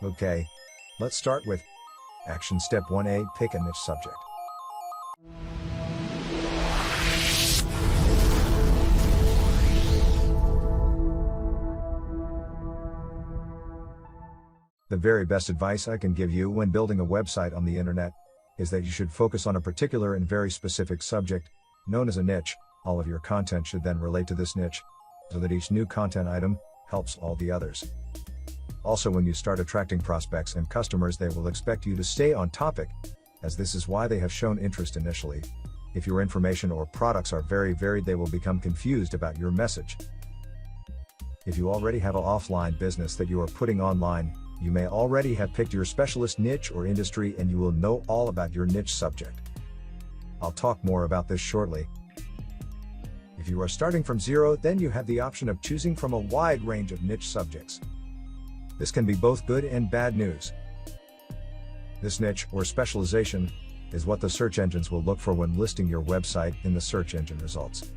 Okay, let's start with Action Step 1A. Pick a niche subject. The very best advice I can give you when building a website on the internet is that you should focus on a particular and very specific subject, known as a niche. All of your content should then relate to this niche, so that each new content item helps all the others. Also, when you start attracting prospects and customers, they will expect you to stay on topic, as this is why they have shown interest initially. If your information or products are very varied, they will become confused about your message. If you already have an offline business that you are putting online, you may already have picked your specialist niche or industry, and you will know all about your niche subject. I'll talk more about this shortly. If you are starting from zero, then you have the option of choosing from a wide range of niche subjects. This can be both good and bad news. This niche or specialization is what the search engines will look for when listing your website in the search engine results.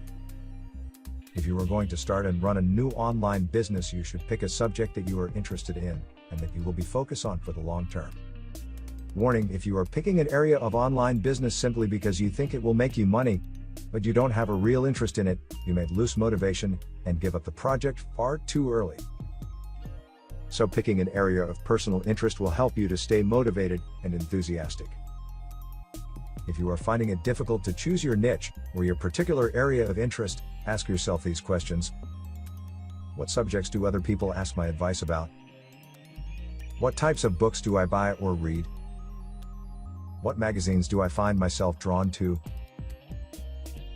If you are going to start and run a new online business, you should pick a subject that you are interested in and that you will be focused on for the long term. Warning: if you are picking an area of online business simply because you think it will make you money, but you don't have a real interest in it, you may lose motivation and give up the project far too early. So picking an area of personal interest will help you to stay motivated and enthusiastic. If you are finding it difficult to choose your niche or your particular area of interest, ask yourself these questions. What subjects do other people ask my advice about? What types of books do I buy or read? What magazines do I find myself drawn to?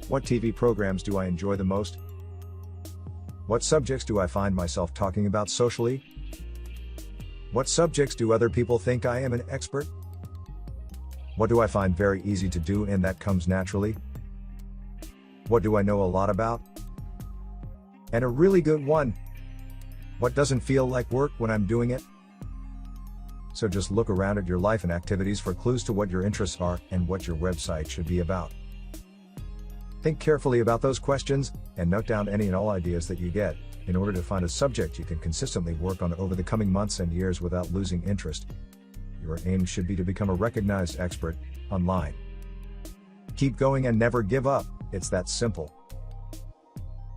What TV programs do I enjoy the most? What subjects do I find myself talking about socially? What subjects do other people think I am an expert? What do I find very easy to do and that comes naturally? What do I know a lot about? And a really good one: what doesn't feel like work when I'm doing it? So just look around at your life and activities for clues to what your interests are and what your website should be about. Think carefully about those questions and note down any and all ideas that you get, in order to find a subject you can consistently work on over the coming months and years without losing interest. Your aim should be to become a recognized expert online. Keep going and never give up. It's that simple.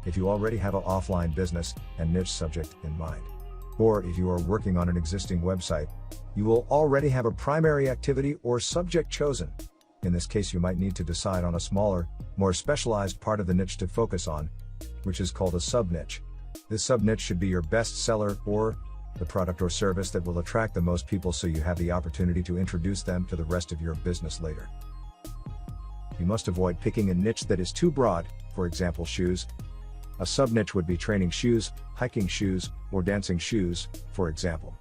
If you already have an offline business and niche subject in mind, or if you are working on an existing website, you will already have a primary activity or subject chosen. In this case, you might need to decide on a smaller, more specialized part of the niche to focus on, which is called a sub-niche. This sub-niche should be your best seller or the product or service that will attract the most people, so you have the opportunity to introduce them to the rest of your business later. You must avoid picking a niche that is too broad, for example shoes. A sub-niche would be training shoes, hiking shoes, or dancing shoes, for example.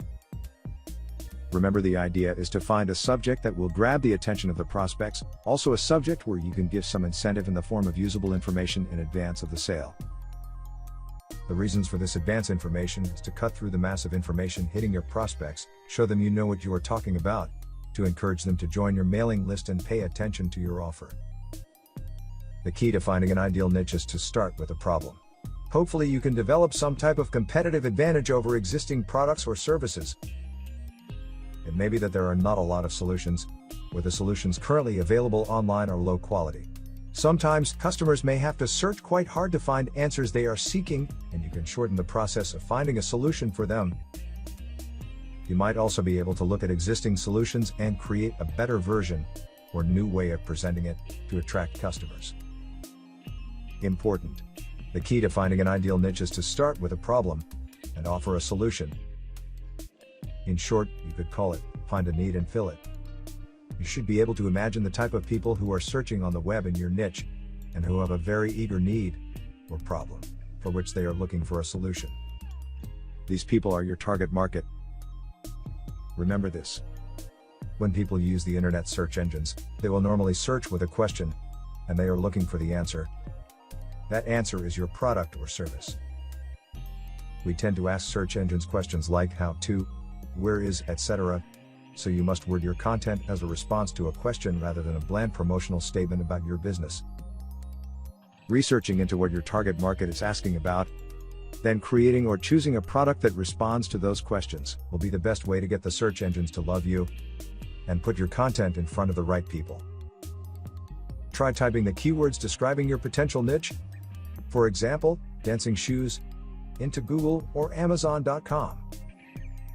Remember, the idea is to find a subject that will grab the attention of the prospects, also a subject where you can give some incentive in the form of usable information in advance of the sale. The reasons for this advance information is to cut through the massive information hitting your prospects, show them you know what you are talking about, to encourage them to join your mailing list and pay attention to your offer. The key to finding an ideal niche is to start with a problem. Hopefully you can develop some type of competitive advantage over existing products or services. It may be that there are not a lot of solutions, or the solutions currently available online are low quality. Sometimes customers may have to search quite hard to find answers they are seeking, and you can shorten the process of finding a solution for them. You might also be able to look at existing solutions and create a better version or new way of presenting it to attract customers. Important: the key to finding an ideal niche is to start with a problem and offer a solution. In short, you could call it find a need and fill it. You should be able to imagine the type of people who are searching on the web in your niche and who have a very eager need or problem for which they are looking for a solution. These people are your target market. Remember this: when people use the internet search engines, they will normally search with a question, and they are looking for the answer. That answer is your product or service. We tend to ask search engines questions like how to, where is, etc. So you must word your content as a response to a question rather than a bland promotional statement about your business. Researching into what your target market is asking about, Then creating or choosing a product that responds to those questions will be the best way to get the search engines to love you and put your content in front of the right people. Try typing the keywords describing your potential niche. For example, dancing shoes, into Google or Amazon.com.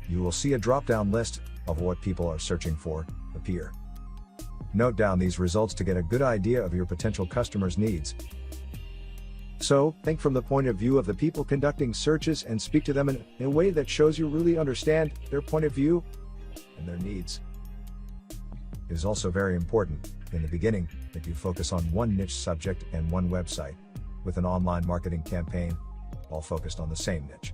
You will see a drop-down list of what people are searching for appear. Note down these results to get a good idea of your potential customers' needs. So, think from the point of view of the people conducting searches and speak to them in a way that shows you really understand their point of view and their needs. It is also very important, in the beginning, that you focus on one niche subject and one website, with an online marketing campaign, all focused on the same niche.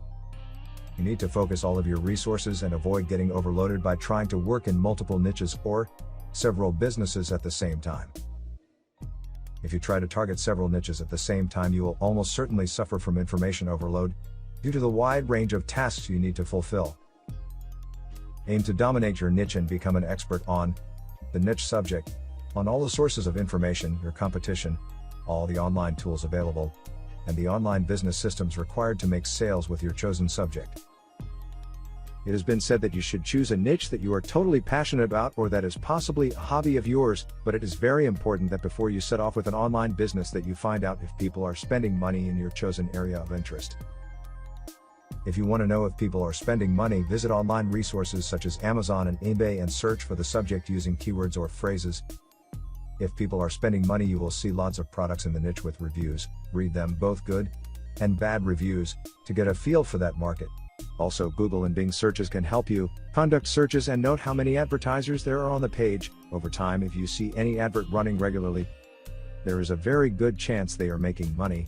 You need to focus all of your resources and avoid getting overloaded by trying to work in multiple niches or several businesses at the same time. If you try to target several niches at the same time, you will almost certainly suffer from information overload due to the wide range of tasks you need to fulfill. Aim to dominate your niche and become an expert on the niche subject, on all the sources of information, your competition, all the online tools available, and the online business systems required to make sales with your chosen subject. It has been said that you should choose a niche that you are totally passionate about or that is possibly a hobby of yours, but it is very important that before you set off with an online business that you find out if people are spending money in your chosen area of interest. If you want to know if people are spending money, visit online resources such as Amazon and eBay and search for the subject using keywords or phrases. If people are spending money, you will see lots of products in the niche with reviews. Read them, both good and bad reviews, to get a feel for that market. Also, Google and Bing searches can help you conduct searches and note how many advertisers there are on the page. Over time, if you see any advert running regularly, there is a very good chance they are making money.